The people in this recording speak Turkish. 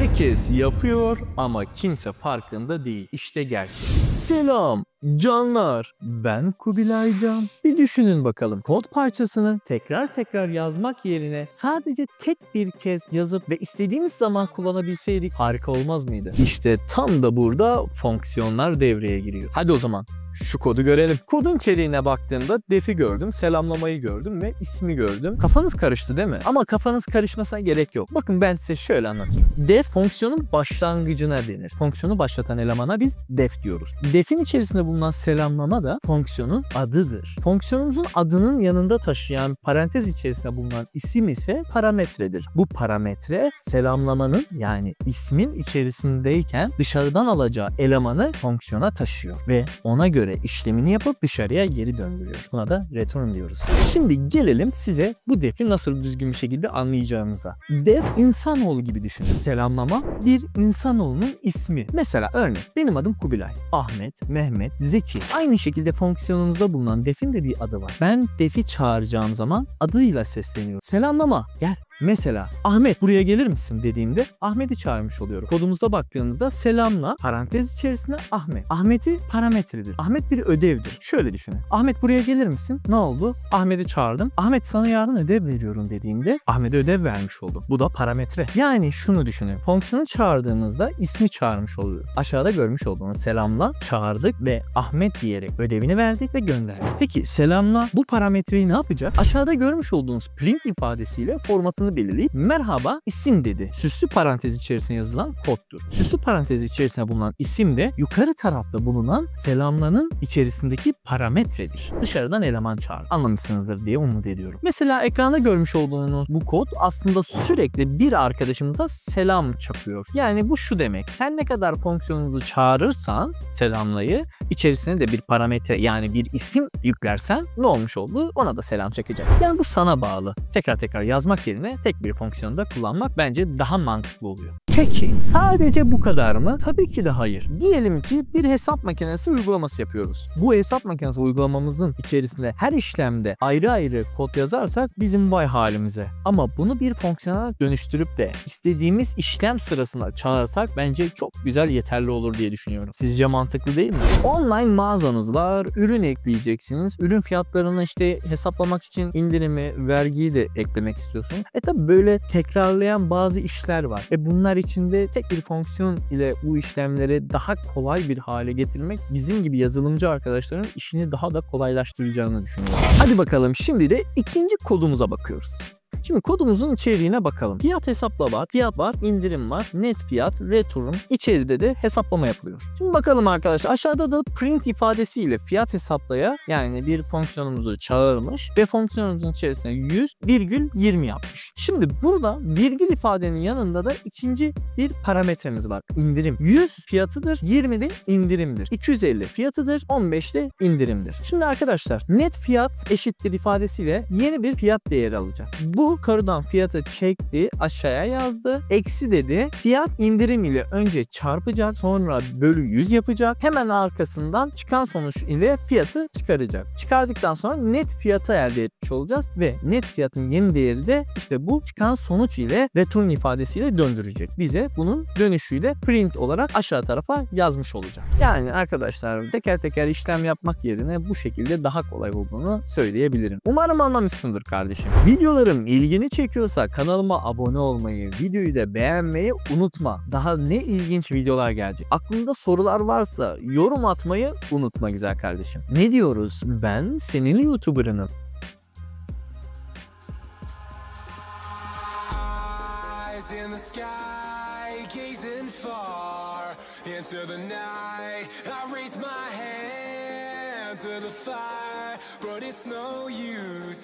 Herkes yapıyor ama kimse farkında değil. İşte gerçek. Selam canlar. Ben Kubilay Can. Bir düşünün bakalım. Kod parçasını tekrar yazmak yerine sadece tek bir kez yazıp ve istediğiniz zaman kullanabilseydik harika olmaz mıydı? İşte tam da burada fonksiyonlar devreye giriyor. Hadi o zaman şu kodu görelim. Kodun içeriğine baktığımda def'i gördüm, selamlamayı gördüm ve ismi gördüm. Kafanız karıştı değil mi? Ama kafanız karışmasına gerek yok. Bakın ben size şöyle anlatayım. Def fonksiyonun başlangıcına denir. Fonksiyonu başlatan elemana biz def diyoruz. Def'in içerisinde bulunan selamlama da fonksiyonun adıdır. Fonksiyonumuzun adının yanında taşıyan parantez içerisinde bulunan isim ise parametredir. Bu parametre selamlamanın yani ismin içerisindeyken dışarıdan alacağı elemanı fonksiyona taşıyor ve ona göre işlemini yapıp dışarıya geri döndürüyor. Buna da return diyoruz. Şimdi gelelim size bu def'i nasıl düzgün bir şekilde anlayacağınıza. Def insanoğlu gibi düşünün. Selamlama bir insanoğlunun ismi. Mesela örnek benim adım Kubilay. Ahmet, Mehmet, Zeki. Aynı şekilde fonksiyonumuzda bulunan def'in de bir adı var. Ben def'i çağıracağım zaman adıyla sesleniyorum. Selamlama gel. Mesela Ahmet buraya gelir misin dediğimde Ahmet'i çağırmış oluyorum. Kodumuzda baktığımızda selamla parantez içerisinde Ahmet. Ahmet'i parametredir. Ahmet bir ödevdir. Şöyle düşünün. Ahmet buraya gelir misin? Ne oldu? Ahmet'i çağırdım. Ahmet sana yarın ödev veriyorum dediğimde Ahmet'e ödev vermiş oldum. Bu da parametre. Yani şunu düşünün. Fonksiyonu çağırdığımızda ismi çağırmış oluyor. Aşağıda görmüş olduğunuz selamla çağırdık ve Ahmet diyerek ödevini verdik ve gönderdik. Peki selamla bu parametreyi ne yapacak? Aşağıda görmüş olduğunuz print ifadesiyle formatını belirleyip merhaba isim dedi. Süslü parantez içerisine yazılan koddur. Süslü parantez içerisinde bulunan isim de yukarı tarafta bulunan selamlanın içerisindeki parametredir. Dışarıdan eleman çağır. Anlamışsınızdır diye umut ediyorum. Mesela ekranda görmüş olduğunuz bu kod aslında sürekli bir arkadaşımıza selam çakıyor. Yani bu şu demek. Sen ne kadar fonksiyonumuzu çağırırsan selamlayı içerisine de bir parametre yani bir isim yüklersen ne olmuş oldu? Ona da selam çekecek. Yani bu sana bağlı. Tekrar yazmak yerine tek bir fonksiyonda kullanmak bence daha mantıklı oluyor. Peki sadece bu kadar mı? Tabii ki de hayır. Diyelim ki bir hesap makinesi uygulaması yapıyoruz. Bu hesap makinesi uygulamamızın içerisinde her işlemde ayrı kod yazarsak bizim vay halimize. Ama bunu bir fonksiyona dönüştürüp de istediğimiz işlem sırasında çağırsak bence çok güzel yeterli olur diye düşünüyorum. Sizce mantıklı değil mi? Online mağazanız var, ürün ekleyeceksiniz. Ürün fiyatlarını işte hesaplamak için indirimi, vergiyi de eklemek istiyorsunuz. Tabi böyle tekrarlayan bazı işler var. Bunlar içinde tek bir fonksiyon ile bu işlemleri daha kolay bir hale getirmek bizim gibi yazılımcı arkadaşların işini daha da kolaylaştıracağını düşünüyorum. Hadi bakalım şimdi de ikinci kodumuza bakıyoruz. Şimdi kodumuzun içeriğine bakalım. Fiyat hesapla var, fiyat var, indirim var, net fiyat, return, içeride de hesaplama yapılıyor. Şimdi bakalım arkadaşlar aşağıda da print ifadesiyle fiyat hesaplaya yani bir fonksiyonumuzu çağırmış ve fonksiyonumuzun içerisine 100,20 yapmış. Şimdi burada virgül ifadenin yanında da ikinci bir parametremiz var. İndirim. 100 fiyatıdır, 20 de indirimdir. 250 fiyatıdır, 15 de indirimdir. Şimdi arkadaşlar net fiyat eşittir ifadesiyle yeni bir fiyat değeri alacak. Bu yukarıdan fiyatı çekti, aşağıya yazdı. Eksi dedi. Fiyat indirim ile önce çarpacak, sonra bölü 100 yapacak. Hemen arkasından çıkan sonuç ile fiyatı çıkaracak. Çıkardıktan sonra net fiyatı elde etmiş olacağız ve net fiyatın yeni değeri de işte bu çıkan sonuç ile return ifadesiyle döndürecek. Bize bunun dönüşüyle print olarak aşağı tarafa yazmış olacak. Yani arkadaşlar teker işlem yapmak yerine bu şekilde daha kolay olduğunu söyleyebilirim. Umarım anlamışsındır kardeşim. Videolarım ilgini çekiyorsa kanalıma abone olmayı, videoyu da beğenmeyi unutma. Daha ne ilginç videolar gelecek. Aklında sorular varsa yorum atmayı unutma güzel kardeşim. Ne diyoruz? Ben senin YouTuber'ınım. In the sky, gazing far into the night, I raise my hand to the fire, but it's no use.